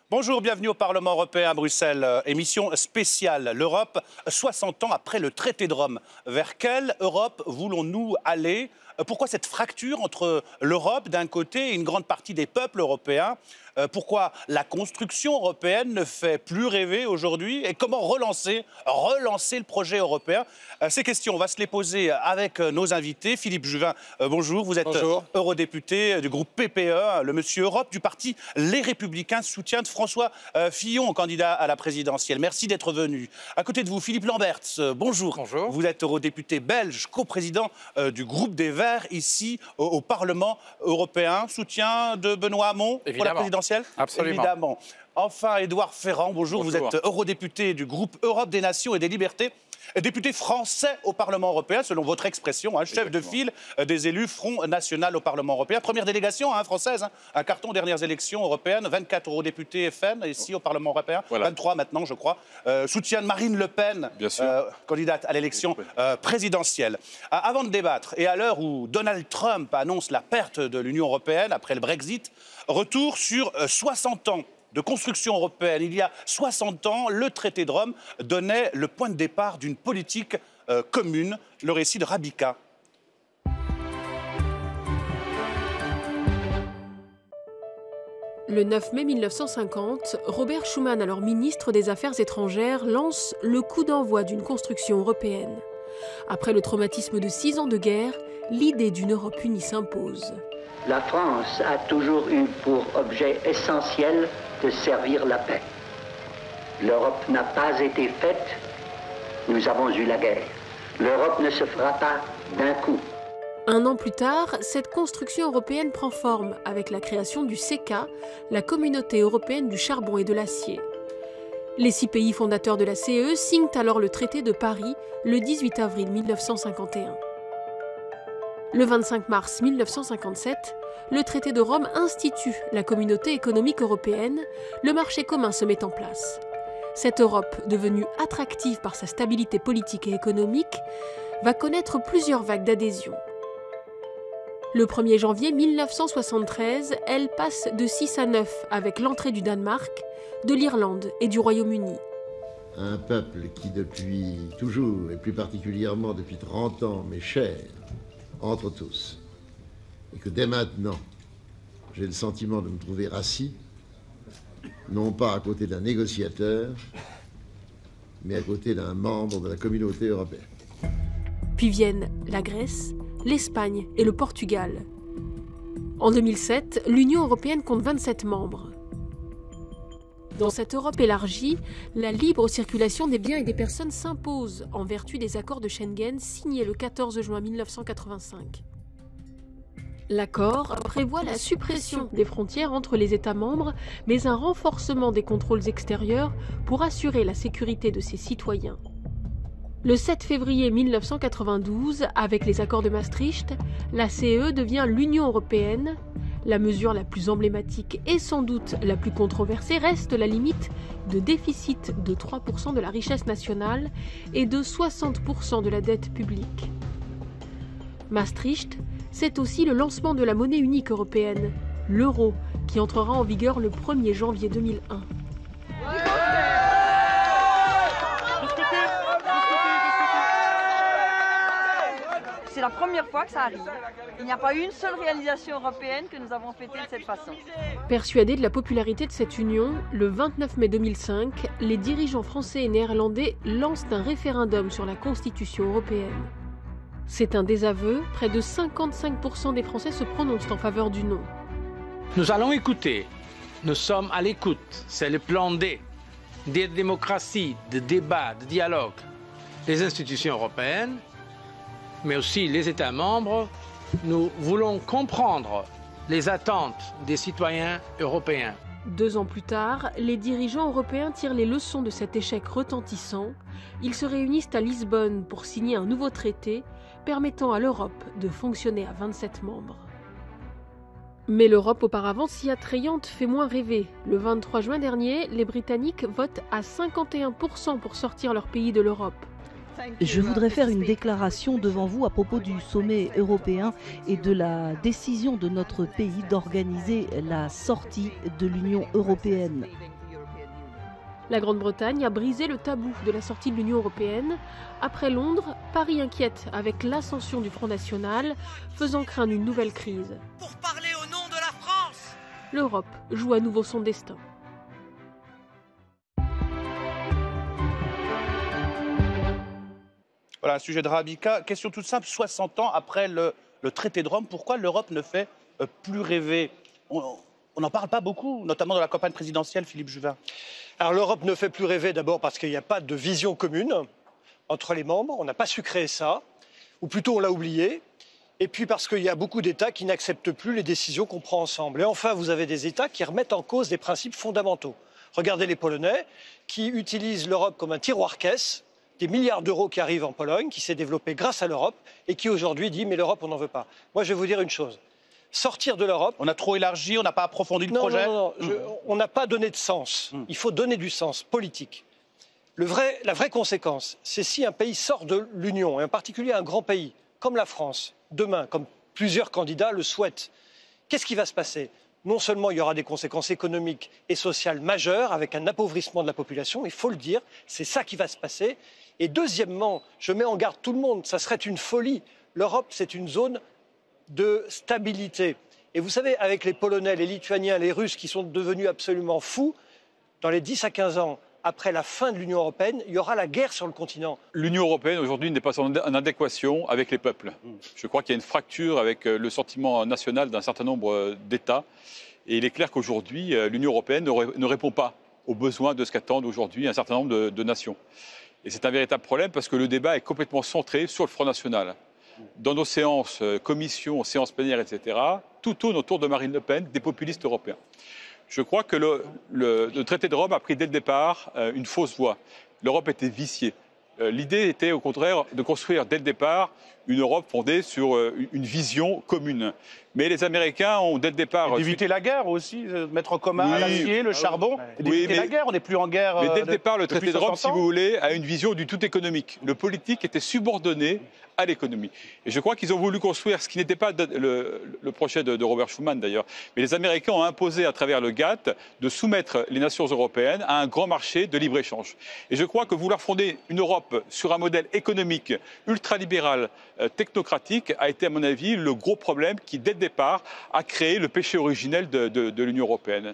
Bonjour, bienvenue au Parlement européen à Bruxelles. Émission spéciale, l'Europe, 60 ans après le traité de Rome. Vers quelle Europe voulons-nous aller? Pourquoi cette fracture entre l'Europe d'un côté et une grande partie des peuples européens? Pourquoi la construction européenne ne fait plus rêver aujourd'hui? Et comment relancer le projet européen? Ces questions, on va se les poser avec nos invités. Philippe Juvin, bonjour. Vous êtes eurodéputé du groupe PPE, le monsieur Europe du parti Les Républicains, soutien de François Fillon, candidat à la présidentielle. Merci d'être venu. À côté de vous, Philippe Lamberts, bonjour. Bonjour. Vous êtes eurodéputé belge, coprésident du groupe des Verts ici au Parlement européen. Soutien de Benoît Hamon pour la présidentielle? Absolument. Évidemment. Enfin, Édouard Ferrand, bonjour. Vous êtes eurodéputé du groupe Europe des Nations et des Libertés, député français au Parlement européen, selon votre expression, chef de file des élus Front National au Parlement européen. Première délégation française, un carton aux dernières élections européennes, 24 eurodéputés FN ici au Parlement européen, voilà. 23 maintenant je crois. Soutien de Marine Le Pen, candidate à l'élection présidentielle. Avant de débattre, et à l'heure où Donald Trump annonce la perte de l'Union européenne après le Brexit, retour sur 60 ans de construction européenne. Il y a 60 ans, le traité de Rome donnait le point de départ d'une politique commune. Le récit de Rabika. Le 9 mai 1950, Robert Schuman, alors ministre des Affaires étrangères, lance le coup d'envoi d'une construction européenne. Après le traumatisme de 6 ans de guerre, l'idée d'une Europe unie s'impose. La France a toujours eu pour objet essentiel de servir la paix. L'Europe n'a pas été faite, nous avons eu la guerre. L'Europe ne se fera pas d'un coup. Un an plus tard, cette construction européenne prend forme avec la création du CECA, la Communauté européenne du charbon et de l'acier. Les 6 pays fondateurs de la CE signent alors le traité de Paris le 18 avril 1951. Le 25 mars 1957, le traité de Rome institue la communauté économique européenne, le marché commun se met en place. Cette Europe, devenue attractive par sa stabilité politique et économique, va connaître plusieurs vagues d'adhésion. Le 1er janvier 1973, elle passe de 6 à 9 avec l'entrée du Danemark, de l'Irlande et du Royaume-Uni. Un peuple qui depuis toujours, et plus particulièrement depuis 30 ans, m'est cher, entre tous, et que dès maintenant, j'ai le sentiment de me trouver assis, non pas à côté d'un négociateur, mais à côté d'un membre de la communauté européenne. Puis viennent la Grèce, l'Espagne et le Portugal. En 2007, l'Union européenne compte 27 membres. Dans cette Europe élargie, la libre circulation des biens et des personnes s'impose en vertu des accords de Schengen signés le 14 juin 1985. L'accord prévoit la suppression des frontières entre les États membres, mais un renforcement des contrôles extérieurs pour assurer la sécurité de ses citoyens. Le 7 février 1992, avec les accords de Maastricht, la CE devient l'Union européenne. La mesure la plus emblématique et sans doute la plus controversée reste la limite de déficit de 3% de la richesse nationale et de 60% de la dette publique. Maastricht, c'est aussi le lancement de la monnaie unique européenne, l'euro, qui entrera en vigueur le 1er janvier 2001. C'est la première fois que ça arrive. Il n'y a pas une seule réalisation européenne que nous avons fêtée de cette façon. Persuadés de la popularité de cette union, le 29 mai 2005, les dirigeants français et néerlandais lancent un référendum sur la Constitution européenne. C'est un désaveu, près de 55% des Français se prononcent en faveur du non. Nous allons écouter, nous sommes à l'écoute, c'est le plan D, des démocraties, de débats, de dialogue. Les institutions européennes, mais aussi les États membres, nous voulons comprendre les attentes des citoyens européens. 2 ans plus tard, les dirigeants européens tirent les leçons de cet échec retentissant. Ils se réunissent à Lisbonne pour signer un nouveau traité permettant à l'Europe de fonctionner à 27 membres. Mais l'Europe auparavant si attrayante fait moins rêver. Le 23 juin dernier, les Britanniques votent à 51% pour sortir leur pays de l'Europe. Je voudrais faire une déclaration devant vous à propos du sommet européen et de la décision de notre pays d'organiser la sortie de l'Union européenne. La Grande-Bretagne a brisé le tabou de la sortie de l'Union européenne. Après Londres, Paris inquiète avec l'ascension du Front National, faisant craindre une nouvelle crise. Pour parler au nom de la France, l'Europe joue à nouveau son destin. Voilà un sujet de Rabika. Question toute simple, 60 ans après le traité de Rome, pourquoi l'Europe ne fait plus rêver? On n'en parle pas beaucoup, notamment dans la campagne présidentielle, Philippe Juvin. Alors l'Europe ne fait plus rêver d'abord parce qu'il n'y a pas de vision commune entre les membres, on n'a pas su créer ça, ou plutôt on l'a oublié, et puis parce qu'il y a beaucoup d'États qui n'acceptent plus les décisions qu'on prend ensemble. Et enfin, vous avez des États qui remettent en cause des principes fondamentaux. Regardez les Polonais qui utilisent l'Europe comme un tiroir-caisse, des milliards d'euros qui arrivent en Pologne, qui s'est développé grâce à l'Europe, et qui aujourd'hui dit « mais l'Europe, on n'en veut pas ». Moi, je vais vous dire une chose. Sortir de l'Europe... On a trop élargi, on n'a pas approfondi le projet. On n'a pas donné de sens. Il faut donner du sens politique. La vraie conséquence, c'est si un pays sort de l'Union, et en particulier un grand pays, comme la France, demain, comme plusieurs candidats le souhaitent, qu'est-ce qui va se passer? Non seulement il y aura des conséquences économiques et sociales majeures, avec un appauvrissement de la population, il faut le dire, c'est ça qui va se passer. Et deuxièmement, je mets en garde tout le monde, ça serait une folie. L'Europe, c'est une zone de stabilité. Et vous savez, avec les Polonais, les Lituaniens, les Russes qui sont devenus absolument fous, dans les 10 à 15 ans après la fin de l'Union européenne, il y aura la guerre sur le continent. L'Union européenne aujourd'hui n'est pas en adéquation avec les peuples. Je crois qu'il y a une fracture avec le sentiment national d'un certain nombre d'États. Et il est clair qu'aujourd'hui, l'Union européenne ne répond pas aux besoins de ce qu'attendent aujourd'hui un certain nombre de nations. Et c'est un véritable problème parce que le débat est complètement centré sur le Front National. Dans nos séances, commissions, séances plénières, etc., tout tourne autour de Marine Le Pen, des populistes européens. Je crois que le traité de Rome a pris dès le départ une fausse voie. L'Europe était viciée. L'idée était au contraire de construire dès le départ une Europe fondée sur une vision commune. Mais les Américains ont dès le départ... D'éviter la guerre aussi, de mettre en commun l'acier, le charbon, d'éviter la guerre, on n'est plus en guerre. Mais dès le départ, le traité de Rome, si vous voulez, a une vision du tout économique. Le politique était subordonné à l'économie. Et je crois qu'ils ont voulu construire ce qui n'était pas le projet de Robert Schuman d'ailleurs. Mais les Américains ont imposé à travers le GATT de soumettre les nations européennes à un grand marché de libre-échange. Et je crois que vouloir fonder une Europe sur un modèle économique ultralibéral, technocratique, a été à mon avis le gros problème qui, dès le départ, a créé le péché originel de l'Union européenne.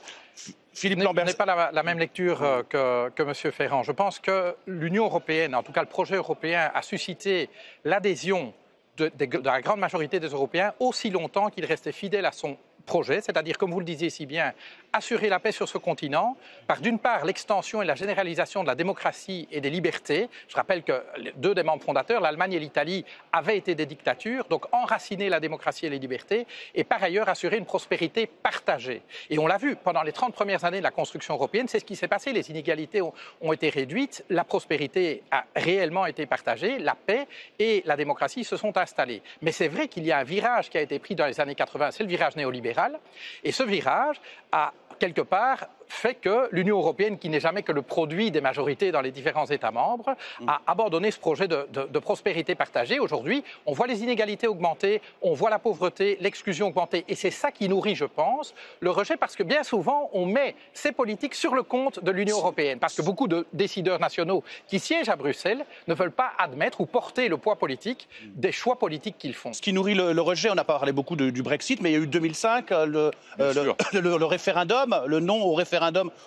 Philippe Lambert, ce n'est pas la même lecture que M. Ferrand. Je pense que l'Union européenne, en tout cas le projet européen, a suscité l'adhésion de la grande majorité des Européens aussi longtemps qu'il restait fidèle à son projet, c'est-à-dire, comme vous le disiez si bien, assurer la paix sur ce continent par, d'une part, l'extension et la généralisation de la démocratie et des libertés. Je rappelle que deux des membres fondateurs, l'Allemagne et l'Italie, avaient été des dictatures, donc enraciner la démocratie et les libertés, et par ailleurs assurer une prospérité partagée. Et on l'a vu, pendant les 30 premières années de la construction européenne, c'est ce qui s'est passé, les inégalités ont été réduites, la prospérité a réellement été partagée, la paix et la démocratie se sont installées. Mais c'est vrai qu'il y a un virage qui a été pris dans les années 80, c'est le virage néolibéral. Et ce virage a, quelque part, fait que l'Union européenne, qui n'est jamais que le produit des majorités dans les différents États membres, a abandonné ce projet de prospérité partagée. Aujourd'hui, on voit les inégalités augmenter, on voit la pauvreté, l'exclusion augmenter. Et c'est ça qui nourrit, je pense, le rejet, parce que bien souvent, on met ces politiques sur le compte de l'Union européenne. Parce que beaucoup de décideurs nationaux qui siègent à Bruxelles ne veulent pas admettre ou porter le poids politique des choix politiques qu'ils font. Ce qui nourrit le rejet, on a parlé beaucoup du Brexit, mais il y a eu 2005, le référendum, le non au référendum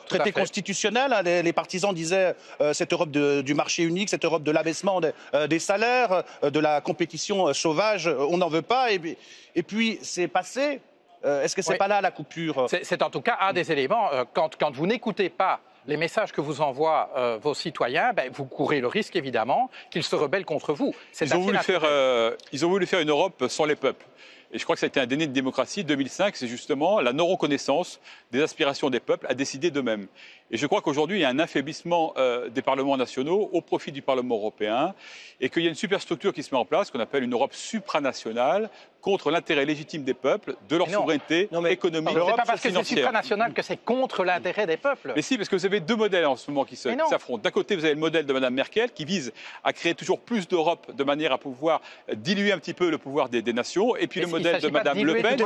traité constitutionnel. Les partisans disaient cette Europe du marché unique, cette Europe de l'abaissement des salaires, de la compétition sauvage, on n'en veut pas. Et puis c'est passé. Est-ce que c'est pas là la coupure? C'est en tout cas un des éléments. Quand vous n'écoutez pas les messages que vous envoient vos citoyens, vous courez le risque évidemment qu'ils se rebellent contre vous. Ils ont voulu faire une Europe sans les peuples. Et je crois que ça a été un déni de démocratie. 2005, c'est justement la non-reconnaissance des aspirations des peuples à décider d'eux-mêmes. Et je crois qu'aujourd'hui, il y a un affaiblissement des parlements nationaux au profit du Parlement européen et qu'il y a une superstructure qui se met en place, qu'on appelle une Europe supranationale, contre l'intérêt légitime des peuples, de leur souveraineté économique. Ce n'est pas parce que c'est supranational que c'est contre l'intérêt des peuples. Mais si, parce que vous avez deux modèles en ce moment qui s'affrontent. D'un côté, vous avez le modèle de Mme Merkel qui vise à créer toujours plus d'Europe de manière à pouvoir diluer un petit peu le pouvoir des nations. Et puis le modèle de Mme Le Pen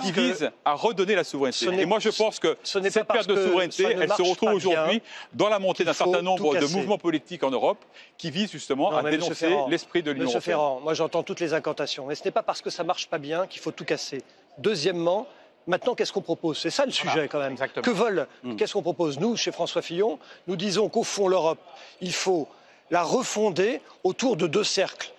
qui vise à redonner la souveraineté. Et moi, je pense que cette perte de souveraineté, elle se retrouve aujourd'hui dans la montée d'un certain nombre de mouvements politiques en Europe qui visent justement à dénoncer l'esprit de l'Union européenne. Monsieur Ferrand, moi j'entends toutes les incantations, mais ce n'est pas parce que ça ne marche pas bien qu'il faut tout casser. Deuxièmement, maintenant, qu'est-ce qu'on propose? C'est ça le sujet quand même. Exactement. Que veulent? Qu'est-ce qu'on propose? Nous, chez François Fillon, nous disons qu'au fond, l'Europe, il faut la refonder autour de deux cercles.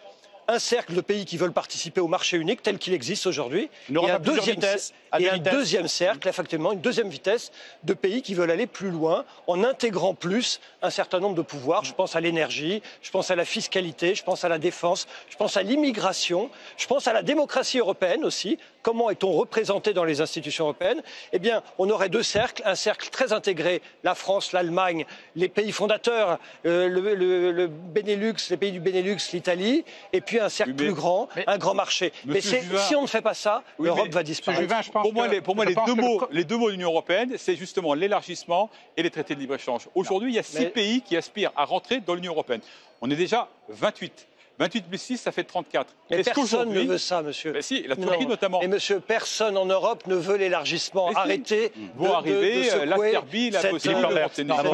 Un cercle de pays qui veulent participer au marché unique tel qu'il existe aujourd'hui, et un deuxième cercle, effectivement, une deuxième vitesse de pays qui veulent aller plus loin en intégrant plus un certain nombre de pouvoirs. Je pense à l'énergie, je pense à la fiscalité, je pense à la défense, je pense à l'immigration, je pense à la démocratie européenne aussi. Comment est-on représenté dans les institutions européennes? Eh bien, on aurait deux cercles, un cercle très intégré, la France, l'Allemagne, les pays fondateurs, le Benelux, les pays du Benelux, l'Italie, et puis un cercle plus grand, un grand marché. Mais si on ne fait pas ça, l'Europe va disparaître. Pour moi, les deux mots de l'Union européenne, c'est justement l'élargissement et les traités de libre-échange. Aujourd'hui, il y a 6 pays qui aspirent à rentrer dans l'Union européenne. On est déjà 28. 28 plus 6, ça fait 34. Mais personne ne veut ça, monsieur. Ben si, la Turquie notamment. Et monsieur, personne en Europe ne veut l'élargissement. Arrêtez vont arriver la Serbie, la Bosnie,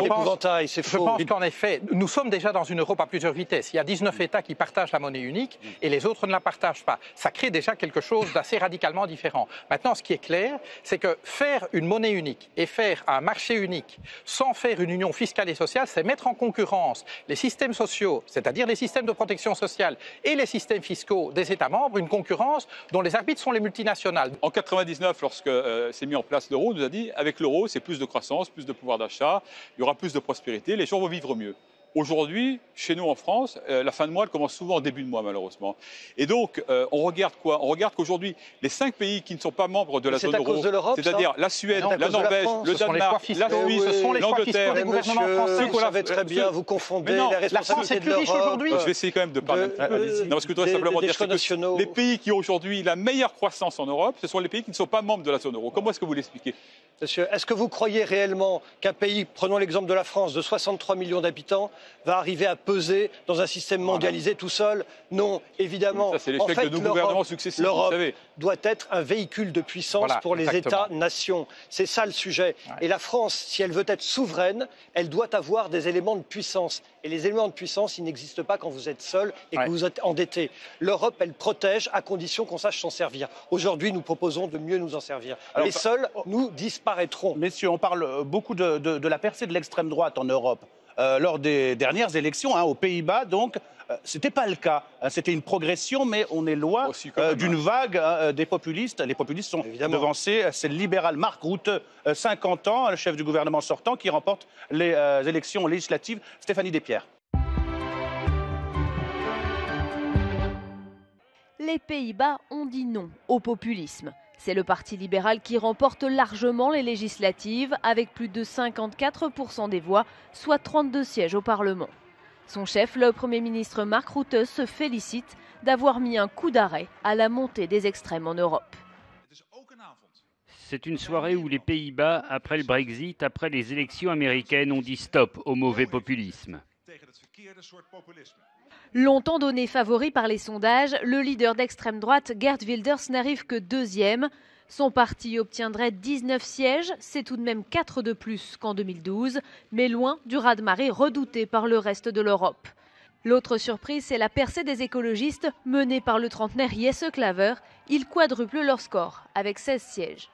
l'épouvantail, c'est faux. Je pense qu'en effet, nous sommes déjà dans une Europe à plusieurs vitesses. Il y a 19 États qui partagent la monnaie unique et les autres ne la partagent pas. Ça crée déjà quelque chose d'assez radicalement différent. Maintenant, ce qui est clair, c'est que faire une monnaie unique et faire un marché unique sans faire une union fiscale et sociale, c'est mettre en concurrence les systèmes sociaux, c'est-à-dire les systèmes de protection sociale et les systèmes fiscaux des États membres, une concurrence dont les arbitres sont les multinationales. En 1999, lorsque s'est mis en place l'euro, on nous a dit avec l'euro, c'est plus de croissance, plus de pouvoir d'achat, il y aura plus de prospérité, les gens vont vivre mieux. Aujourd'hui, chez nous en France, la fin de mois, elle commence souvent en début de mois, malheureusement. Et donc, on regarde quoi? On regarde qu'aujourd'hui, les 5 pays qui ne sont pas membres de la zone euro, c'est-à-dire la Suède, la Norvège, le Danemark, la Suisse, l'Angleterre, vous savez très bien, vous confondez les responsabilités de l'Europe. Je vais essayer quand même de parler. Non, parce que je voudrais simplement dire que les pays qui ont aujourd'hui la meilleure croissance en Europe, ce sont les pays qui ne sont pas membres de la zone euro. Comment est-ce que vous l'expliquez? Monsieur, est-ce que vous croyez réellement qu'un pays, prenons l'exemple de la France, de 63 millions d'habitants, va arriver à peser dans un système mondialisé tout seul? Non, évidemment. Ça, c'est l'échec de nos gouvernements successifs, l'Europe doit être un véhicule de puissance pour les États-nations. C'est ça le sujet. Et la France, si elle veut être souveraine, elle doit avoir des éléments de puissance. Et les éléments de puissance, ils n'existent pas quand vous êtes seul et que vous êtes endetté. L'Europe, elle protège à condition qu'on sache s'en servir. Aujourd'hui, nous proposons de mieux nous en servir. Les seuls, nous disparaîtrons. Messieurs, on parle beaucoup de la percée de l'extrême droite en Europe. Lors des dernières élections, aux Pays-Bas, donc, ce n'était pas le cas. C'était une progression, mais on est loin d'une vague des populistes. Les populistes sont devancés. C'est le libéral Mark Rutte, 50 ans, le chef du gouvernement sortant, qui remporte les élections législatives. Stéphanie Despierres. Les Pays-Bas ont dit non au populisme. C'est le Parti libéral qui remporte largement les législatives avec plus de 54% des voix, soit 32 sièges au Parlement. Son chef, le Premier ministre Mark Rutte, se félicite d'avoir mis un coup d'arrêt à la montée des extrêmes en Europe. C'est une soirée où les Pays-Bas, après le Brexit, après les élections américaines, ont dit stop au mauvais populisme. Longtemps donné favori par les sondages, le leader d'extrême droite, Geert Wilders, n'arrive que deuxième. Son parti obtiendrait 19 sièges, c'est tout de même 4 de plus qu'en 2012, mais loin du raz-de-marée redouté par le reste de l'Europe. L'autre surprise, c'est la percée des écologistes menée par le trentenaire Jesse Klaver. Ils quadruplent leur score avec 16 sièges.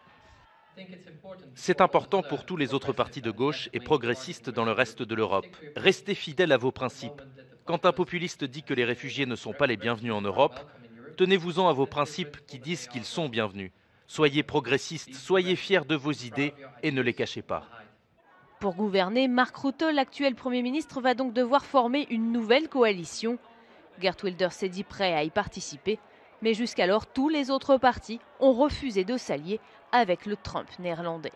C'est important pour tous les autres partis de gauche et progressistes dans le reste de l'Europe. Restez fidèles à vos principes. Quand un populiste dit que les réfugiés ne sont pas les bienvenus en Europe, tenez-vous-en à vos principes qui disent qu'ils sont bienvenus. Soyez progressistes, soyez fiers de vos idées et ne les cachez pas. Pour gouverner, Mark Rutte, l'actuel Premier ministre, va donc devoir former une nouvelle coalition. Geert Wilders s'est dit prêt à y participer, mais jusqu'alors, tous les autres partis ont refusé de s'allier avec le Trump néerlandais.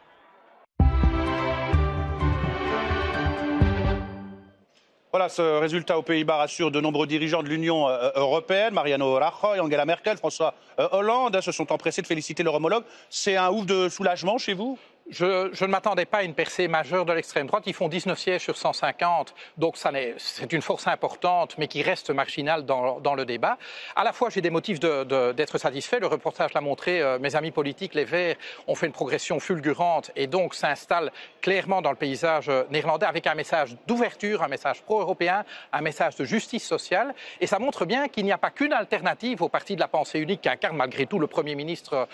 Voilà, ce résultat aux Pays-Bas rassure de nombreux dirigeants de l'Union européenne. Mariano Rajoy, Angela Merkel, François Hollande se sont empressés de féliciter leur homologue. C'est un ouf de soulagement chez vous? Je ne m'attendais pas à une percée majeure de l'extrême droite. Ils font 19 sièges sur 150, donc c'est une force importante, mais qui reste marginale dans le débat. À la fois, j'ai des motifs d'être satisfait. Le reportage l'a montré. Mes amis politiques, les Verts, ont fait une progression fulgurante et donc s'installent clairement dans le paysage néerlandais avec un message d'ouverture, un message pro-européen, un message de justice sociale. Et ça montre bien qu'il n'y a pas qu'une alternative au parti de la pensée unique qu'incarne malgré tout le Premier ministre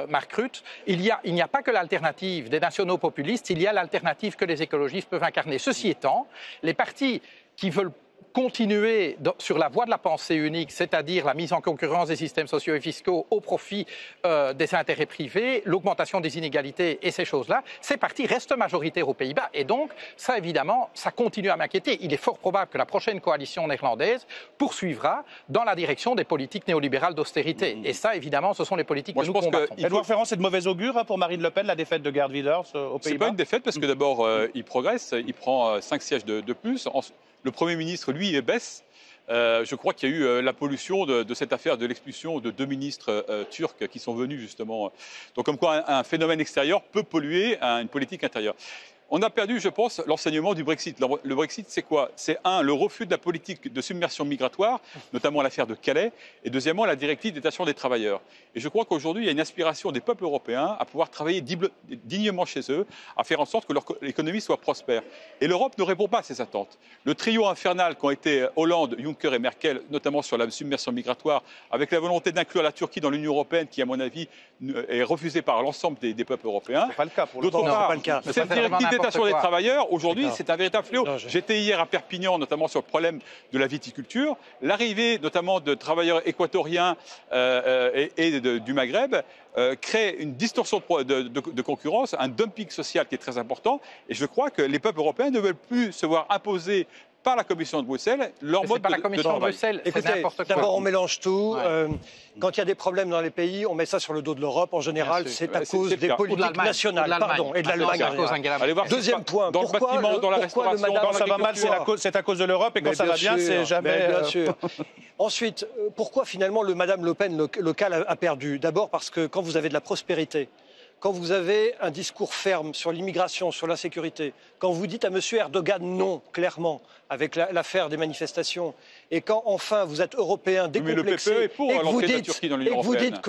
Mark Rutte. Il n'y a pas que l'alternative des nationaux populistes, il y a l'alternative que les écologistes peuvent incarner. Ceci étant, les partis qui veulent continuer sur la voie de la pensée unique, c'est-à-dire la mise en concurrence des systèmes sociaux et fiscaux au profit des intérêts privés, l'augmentation des inégalités et ces choses-là, ces partis restent majoritaires aux Pays-Bas. Et donc, ça, évidemment, ça continue à m'inquiéter. Il est fort probable que la prochaine coalition néerlandaise poursuivra dans la direction des politiques néolibérales d'austérité. Et ça, évidemment, ce sont les politiques que nous combattons. Edouard Ferrand, c'est de mauvais augure pour Marine Le Pen, la défaite de Geert Wilders aux Pays-Bas? C'est pas une défaite parce que d'abord, il progresse, il prend 5 sièges de plus. Le Premier ministre, lui, baisse. Je crois qu'il y a eu la pollution de cette affaire de l'expulsion de 2 ministres turcs qui sont venus justement. Donc comme quoi un phénomène extérieur peut polluer une politique intérieure. On a perdu, je pense, l'enseignement du Brexit. Le Brexit, c'est quoi? C'est le refus de la politique de submersion migratoire, notamment l'affaire de Calais, et deuxièmement, la directive de détachement des travailleurs. Et je crois qu'aujourd'hui, il y a une aspiration des peuples européens à pouvoir travailler dignement chez eux, à faire en sorte que leur économie soit prospère. Et l'Europe ne répond pas à ces attentes. Le trio infernal qu'ont été Hollande, Juncker et Merkel, notamment sur la submersion migratoire, avec la volonté d'inclure la Turquie dans l'Union européenne, qui, à mon avis, est refusée par l'ensemble des peuples européens. C'est pas le cas pour D'autre part, cette directive détachement des travailleurs, aujourd'hui, c'est un véritable fléau. J'étais hier à Perpignan, notamment sur le problème de la viticulture. L'arrivée, notamment, de travailleurs équatoriens et du Maghreb crée une distorsion de concurrence, un dumping social qui est très important. Et je crois que les peuples européens ne veulent plus se voir imposer par la Commission de Bruxelles leur mode de travail. Écoutez, d'abord on mélange tout. Quand il y a des problèmes dans les pays, on met ça sur le dos de l'Europe. En général, c'est à cause des politiques nationales, et de l'Allemagne. Deuxième point, dans le bâtiment, dans la restauration, quand ça va mal, c'est à cause de l'Europe, et quand ça va bien, c'est jamais... Bien sûr. Ensuite, pourquoi finalement Madame Le Pen local a perdu? D'abord parce que quand vous avez de la prospérité, quand vous avez un discours ferme sur l'immigration, sur la sécurité, quand vous dites à M. Erdogan non, clairement, avec l'affaire des manifestations, et quand enfin vous êtes européen décomplexé, et quand vous dites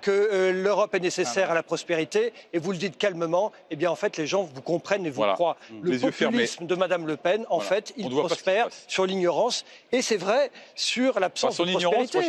que l'Europe est nécessaire à la prospérité, et vous le dites calmement, eh bien en fait les gens vous comprennent et vous croient. Le populisme de Mme Le Pen, en fait, il prospère sur l'ignorance, et c'est vrai sur l'absence de prospérité.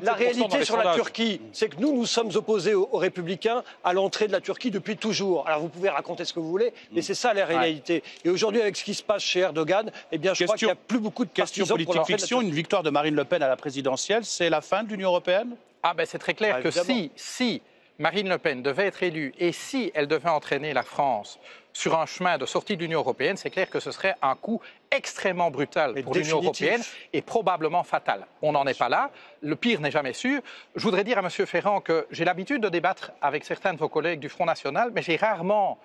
La réalité sur la Turquie, c'est que nous sommes opposés aux Républicains à l'entrée de la Turquie depuis toujours. Alors vous pouvez raconter ce que vous voulez, mais c'est ça la réalité. Et aujourd'hui, avec ce qui se passe chez Erdogan, eh bien je crois qu'il n'y a plus beaucoup de question politique fiction. Une victoire de Marine Le Pen à la présidentielle, c'est la fin de l'Union européenne? Ah ben c'est très clair que si Marine Le Pen devait être élue et si elle devait entraîner la France sur un chemin de sortie de l'Union européenne, c'est clair que ce serait un coup extrêmement brutal pour l'Union européenne et probablement fatal. On n'en est pas là. Le pire n'est jamais sûr. Je voudrais dire à M. Ferrand que j'ai l'habitude de débattre avec certains de vos collègues du Front National, mais j'ai rarement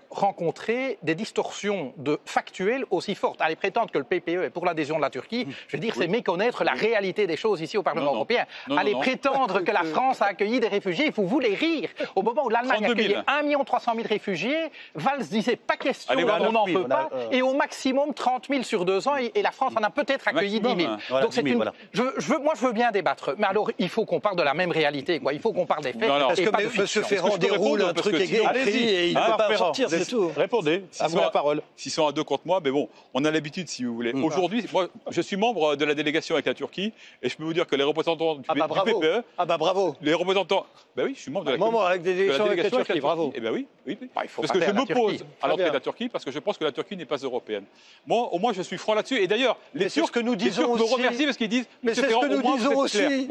rencontrer des distorsions factuelles aussi fortes. Aller prétendre que le PPE est pour l'adhésion de la Turquie, je veux dire, c'est méconnaître la réalité des choses ici au Parlement européen. Aller prétendre que la France a accueilli des réfugiés, vous voulez rire. Au moment où l'Allemagne a accueilli 1 300 000 réfugiés, Valls disait pas question, on n'en veut pas, et au maximum 30 000 sur 2 ans, et la France en a peut-être accueilli 10 000. Donc c'est moi, je veux bien débattre, mais alors il faut qu'on parle de la même réalité, quoi. Il faut qu'on parle des faits. Est-ce que M. Ferrand déroule un truc écrit et il ne peut pas sortir, c'est tout. Répondez, à vous la parole. S'ils sont à 2 contre moi, mais bon, on a l'habitude, si vous voulez. Aujourd'hui, moi, je suis membre de la délégation avec la Turquie, et je peux vous dire que les représentants du PPE... Ah bah bravo. Les représentants... Ben oui, je suis membre de la délégation avec la Turquie, bravo. Eh ben oui. Parce que je m'oppose à l'entrée de la Turquie, parce que je pense que la Turquie n'est pas européenne. Moi, au moins, je suis franc là-dessus. Et d'ailleurs, les Turcs me remercient parce qu'ils disent... Mais c'est ce que nous disons aussi.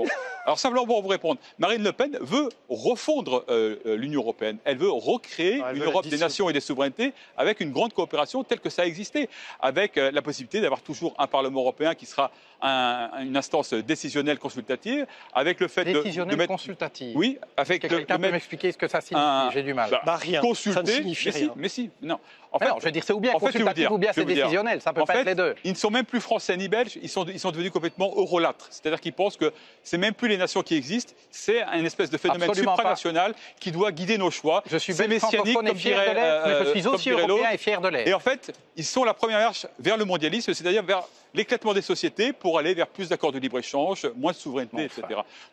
Alors simplement pour vous répondre, Marine Le Pen veut refondre l'Union européenne. Elle veut recréer une Europe des nations et des souverainetés avec une grande coopération telle que ça a existé, avec la possibilité d'avoir toujours un Parlement européen qui sera une instance décisionnelle consultative, avec le fait de mettre... consultative. Oui, avec quelqu'un peut m'expliquer ce que ça signifie. J'ai du mal. Rien. Consulter, ça ne signifie rien. Mais si, non. En fait, je veux dire, c'est ou bien consultatif ou bien c'est décisionnel, ça peut pas être les deux. Ils ne sont même plus français ni belges, ils sont devenus complètement eurolâtres. C'est-à-dire qu'ils pensent que c'est même plus les nations qui existent, c'est un espèce de phénomène supranational qui doit guider nos choix. Je suis belge francophone et fier de l'être, mais je suis aussi européen et fier de l'être. Et en fait, ils sont la première marche vers le mondialisme, c'est-à-dire vers l'éclatement des sociétés pour aller vers plus d'accords de libre-échange, moins de souveraineté, etc.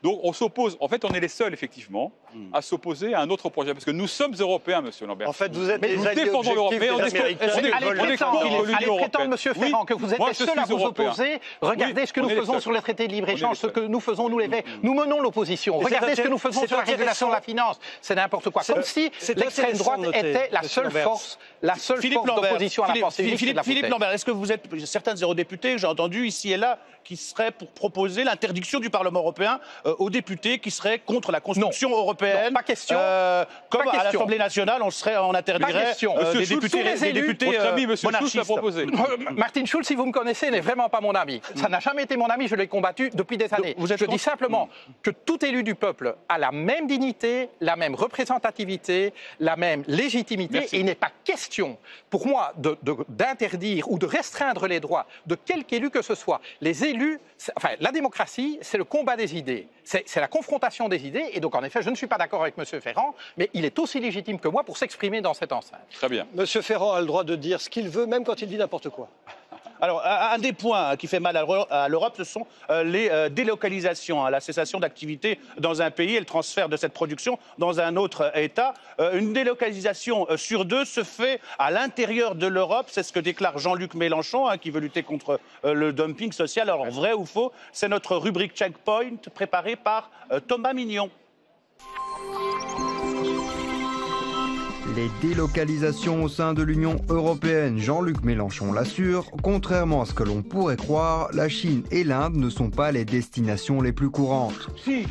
Donc on s'oppose, en fait on est les seuls effectivement à s'opposer à un autre projet, parce que nous sommes européens, monsieur Lambert. En fait, vous êtes les alliés objectifs des Américains. Allez prétendre, monsieur Ferrand, que vous êtes les seuls à vous opposer. Regardez ce que nous faisons sur les traités de libre-échange, ce que nous faisons, nous les Verts. Nous menons l'opposition. Regardez ce que nous faisons sur la régulation de la finance. C'est n'importe quoi. Comme si l'extrême droite était la seule force d'opposition à la pensée unique. Philippe Lambert, est-ce que vous êtes certains eurodéputés, j'ai entendu ici et là, qui seraient pour proposer l'interdiction du Parlement européen aux députés qui seraient contre la construction européenne? Non, pas question. Comme à l'Assemblée nationale, on interdirait des députés monarchistes. Martin Schulz, si vous me connaissez, n'est vraiment pas mon ami. Ça n'a jamais été mon ami, je l'ai combattu depuis des années. Je dis simplement que tout élu du peuple a la même dignité, la même représentativité, la même légitimité. Merci. Et il n'est pas question, pour moi, d'interdire ou de restreindre les droits de quelque élu que ce soit. Les élus, la démocratie, c'est le combat des idées. C'est la confrontation des idées. Et donc, en effet, je ne suis pas d'accord avec M. Ferrand, mais il est aussi légitime que moi pour s'exprimer dans cette enceinte. Très bien. M. Ferrand a le droit de dire ce qu'il veut, même quand il dit n'importe quoi. Alors, un des points qui fait mal à l'Europe, ce sont les délocalisations, la cessation d'activité dans un pays et le transfert de cette production dans un autre État. Une délocalisation sur deux se fait à l'intérieur de l'Europe. C'est ce que déclare Jean-Luc Mélenchon, qui veut lutter contre le dumping social. Alors, vrai ou faux? C'est notre rubrique Checkpoint préparée par Thomas Mignon. Les délocalisations au sein de l'Union européenne, Jean-Luc Mélenchon l'assure, contrairement à ce que l'on pourrait croire, la Chine et l'Inde ne sont pas les destinations les plus courantes. Si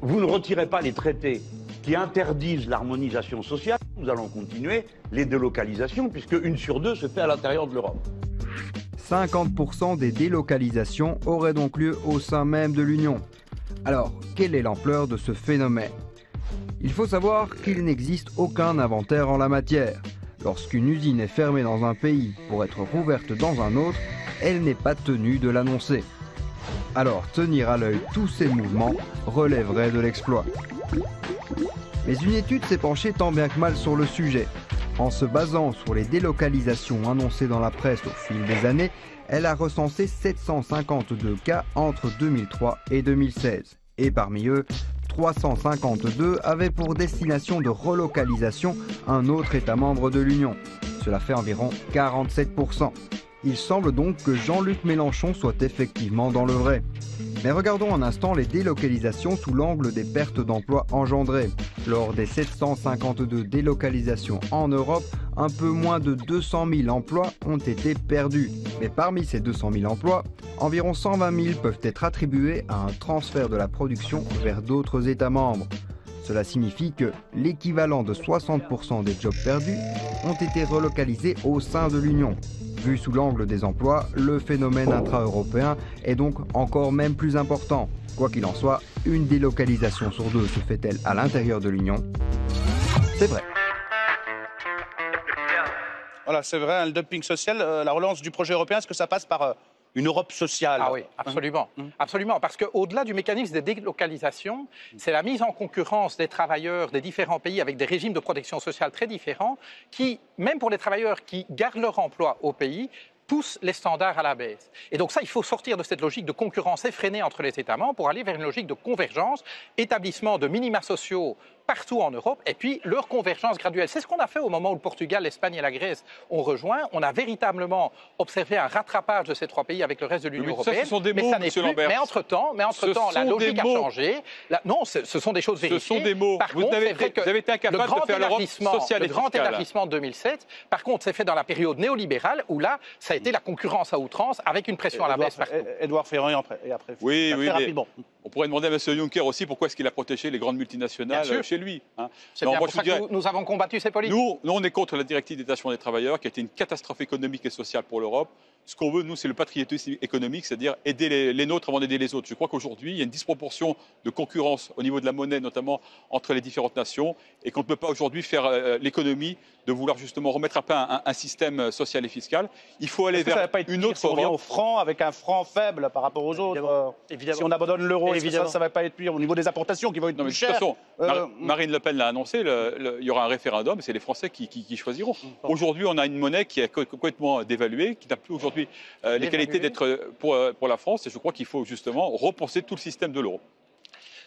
vous ne retirez pas les traités qui interdisent l'harmonisation sociale, nous allons continuer les délocalisations, puisque 1 sur 2 se fait à l'intérieur de l'Europe. 50% des délocalisations auraient donc lieu au sein même de l'Union. Alors, quelle est l'ampleur de ce phénomène ? Il faut savoir qu'il n'existe aucun inventaire en la matière. Lorsqu'une usine est fermée dans un pays pour être rouverte dans un autre, elle n'est pas tenue de l'annoncer. Alors tenir à l'œil tous ces mouvements relèverait de l'exploit. Mais une étude s'est penchée tant bien que mal sur le sujet. En se basant sur les délocalisations annoncées dans la presse au fil des années, elle a recensé 752 cas entre 2003 et 2016. Et parmi eux, 352 avaient pour destination de relocalisation un autre État membre de l'Union. Cela fait environ 47%. Il semble donc que Jean-Luc Mélenchon soit effectivement dans le vrai. Mais regardons un instant les délocalisations sous l'angle des pertes d'emplois engendrées. Lors des 752 délocalisations en Europe, un peu moins de 200 000 emplois ont été perdus. Mais parmi ces 200 000 emplois, environ 120 000 peuvent être attribués à un transfert de la production vers d'autres États membres. Cela signifie que l'équivalent de 60% des jobs perdus ont été relocalisés au sein de l'Union. Vu sous l'angle des emplois, le phénomène intra-européen est donc encore même plus important. Quoi qu'il en soit, une délocalisation sur deux se fait-elle à l'intérieur de l'Union? C'est vrai. Voilà, c'est vrai, le dumping social, la relance du projet européen, est-ce que ça passe par une Europe sociale? Ah oui, absolument. Absolument, parce qu'au-delà du mécanisme des délocalisations, c'est la mise en concurrence des travailleurs des différents pays avec des régimes de protection sociale très différents qui, même pour les travailleurs qui gardent leur emploi au pays, poussent les standards à la baisse. Et donc ça, il faut sortir de cette logique de concurrence effrénée entre les États membres pour aller vers une logique de convergence, établissement de minima sociaux partout en Europe, et puis leur convergence graduelle. C'est ce qu'on a fait au moment où le Portugal, l'Espagne et la Grèce ont rejoint. On a véritablement observé un rattrapage de ces trois pays avec le reste de l'Union européenne. Ce sont des mots, M. Lambert. Mais entre-temps, la logique a changé. Non, ce sont des choses vérifiées. Ce sont des mots. Par contre, c'est vrai que vous avez été incapable de faire l'Europe sociale et le grand élargissement de 2007, par contre, c'est fait dans la période néolibérale où là, ça a été la concurrence à outrance avec une pression à la baisse partout. Édouard Ferrand et après. Oui, rapidement. On pourrait demander à M. Juncker aussi pourquoi est-ce qu'il a protégé les grandes multinationales chez lui. C'est bien pour ça que nous avons combattu ces politiques. Nous, on est contre la directive détachement des travailleurs qui a été une catastrophe économique et sociale pour l'Europe. Ce qu'on veut, nous, c'est le patriotisme économique, c'est-à-dire aider les nôtres avant d'aider les autres. Je crois qu'aujourd'hui, il y a une disproportion de concurrence au niveau de la monnaie, notamment entre les différentes nations. et qu'on ne peut pas aujourd'hui faire l'économie de vouloir justement remettre à plat un système social et fiscal. Il faut aller vers une autre Europe. Si on revient au franc, avec un franc faible par rapport aux autres, évidemment. Si on abandonne l'euro, ça ne va pas être pire au niveau des importations qui vont être plus chères. De toute façon, Marine Le Pen l'a annoncé, il y aura un référendum et c'est les Français qui choisiront. Aujourd'hui, on a une monnaie qui est complètement dévaluée, qui n'a plus aujourd'hui les qualités d'être pour la France, et je crois qu'il faut justement repenser tout le système de l'euro.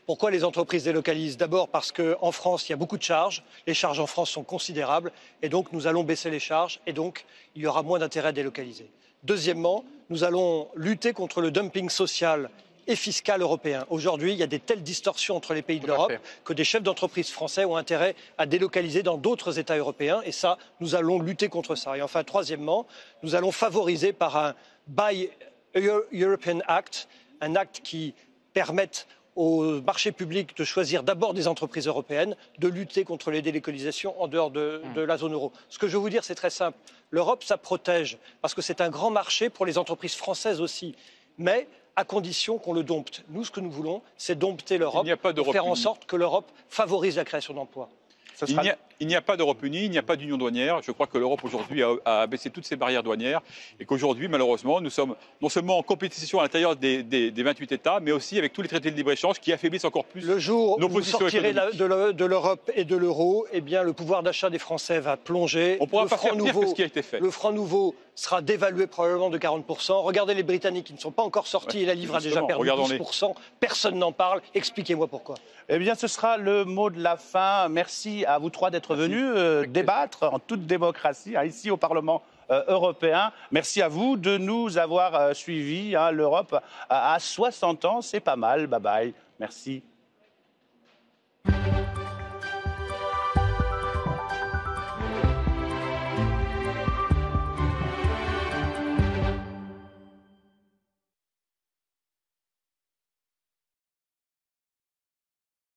Pourquoi les entreprises délocalisent? D'abord parce qu'en France, il y a beaucoup de charges. Les charges en France sont considérables. Et donc, nous allons baisser les charges. Et donc, il y aura moins d'intérêt à délocaliser. Deuxièmement, nous allons lutter contre le dumping social et fiscal européen. Aujourd'hui, il y a des telles distorsions entre les pays de l'Europe que des chefs d'entreprise français ont intérêt à délocaliser dans d'autres États européens. Et ça, nous allons lutter contre ça. Et enfin, troisièmement, nous allons favoriser par un Buy European Act, un acte qui permette au marché public de choisir d'abord des entreprises européennes, de lutter contre les délocalisations en dehors de la zone euro. Ce que je veux vous dire, c'est très simple. L'Europe, ça protège, parce que c'est un grand marché pour les entreprises françaises aussi, mais à condition qu'on le dompte. Nous, ce que nous voulons, c'est dompter l'Europe, pour faire en sorte que l'Europe favorise la création d'emplois. Il n'y a pas d'Europe unie, il n'y a pas d'union douanière. Je crois que l'Europe aujourd'hui a baissé toutes ses barrières douanières et qu'aujourd'hui, malheureusement, nous sommes non seulement en compétition à l'intérieur des 28 États, mais aussi avec tous les traités de libre-échange qui affaiblissent encore plus le jour nos où vous positions sortirez économiques. de l'Europe et de l'euro, eh bien, le pouvoir d'achat des Français va plonger. On ne pourra pas faire pire que ce qui a été fait. Le franc nouveau sera dévalué probablement de 40%. Regardez les Britanniques qui ne sont pas encore sortis et la livre a déjà perdu 12%. Personne n'en parle. Expliquez-moi pourquoi. Eh bien, ce sera le mot de la fin. Merci à vous trois d'être venus débattre en toute démocratie ici au Parlement européen. Merci à vous de nous avoir suivis. L'Europe à 60 ans, c'est pas mal. Bye bye. Merci.